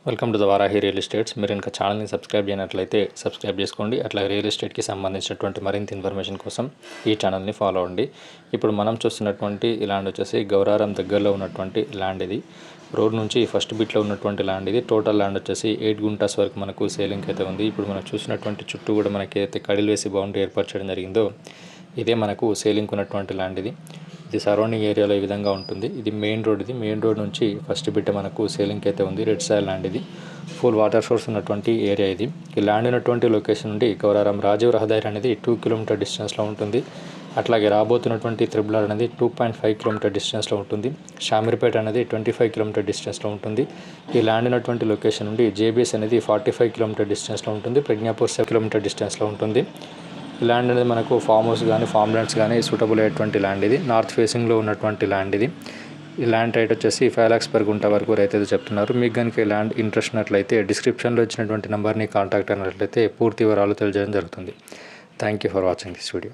Welcome to the Varahi real estates. మీరు ఇంకా ఛానల్ని సబ్స్క్రైబ్ చేయనట్లయితే సబ్స్క్రైబ్ చేసుకోండి. అట్లా రియల్ ఎస్టేట్కి సంబంధించినటువంటి మరింత ఇన్ఫర్మేషన్ కోసం ఈ ఛానల్ని ఫాలో అవ్వండి. ఇప్పుడు మనం చూస్తున్నటువంటి ఈ ల్యాండ్ వచ్చేసి గౌరారం దగ్గరలో ఉన్నటువంటి ల్యాండ్. ఇది రోడ్ నుంచి ఫస్ట్ బిట్లో ఉన్నటువంటి ల్యాండ్. ఇది టోటల్ ల్యాండ్ వచ్చేసి 8 గుంటాస్ వరకు మనకు సేలింగ్ అయితే ఉంది. ఇప్పుడు మనం చూసినటువంటి చుట్టూ కూడా మనకి అయితే కడిలు వేసి బౌండరీ ఏర్పాటు చేయడం జరిగిందో ఇదే మనకు సేలింగ్ ఉన్నటువంటి ల్యాండ్. ఇది సరౌండింగ్ ఏరియాలో ఈ విధంగా ఉంటుంది. ఇది మెయిన్ రోడ్. ఇది మెయిన్ రోడ్ నుంచి ఫస్ట్ బిట్ మనకు సేలింగ్ అయితే ఉంది. Red soil land. ఇది ఫుల్ వాటర్ సోర్స్ ఉన్నటువంటి ఏరియా. ఇది ఈ ల్యాండ్ ఉన్నటువంటి లొకేషన్ నుండి గౌరారం రాజీవ్ రహదారి అనేది 2 కిలోమీటర్ డిస్టెన్స్లో ఉంటుంది. అట్లాగే రాబోతున్నటువంటి త్రిబుల్ అనేది 2.5 కిలోమీటర్ డిస్టెన్స్లో ఉంటుంది. షామీర్పేట అనేది 25 కిలోమీటర్ డిస్టెన్స్లో ఉంటుంది. ఈ ల్యాండ్ ఉన్నటువంటి లొకేషన్ నుండి జేబీఎస్ అనేది 45 కిలోమీటర్ డిస్టెన్స్లో ఉంటుంది. ప్రజ్ఞాపూర్ 7 కిలోమీటర్ డిస్టెన్స్లో ఉంటుంది. ఈ ల్యాండ్ అనేది మనకు ఫామ్ హౌస్ కానీ ఫామ్ ల్యాండ్స్ కానీ సూటబుల్ అయ్యేటువంటి ల్యాండ్. ఇది నార్త్ ఫేసింగ్లో ఉన్నటువంటి ల్యాండ్. ఇది ఈ ల్యాండ్ రేట్ వచ్చేసి 5 lakhs per గుంట వరకు రైతు చెప్తున్నారు. మీకు కనుక ఈ ల్యాండ్ ఇంట్రెస్ట్ ఉన్నట్లయితే డిస్క్రిప్షన్లో ఇచ్చినటువంటి నెంబర్ని కాంటాక్ట్ అయినట్లయితే పూర్తి వివరాలు తెలియజేయడం జరుగుతుంది. Thank you for watching this video.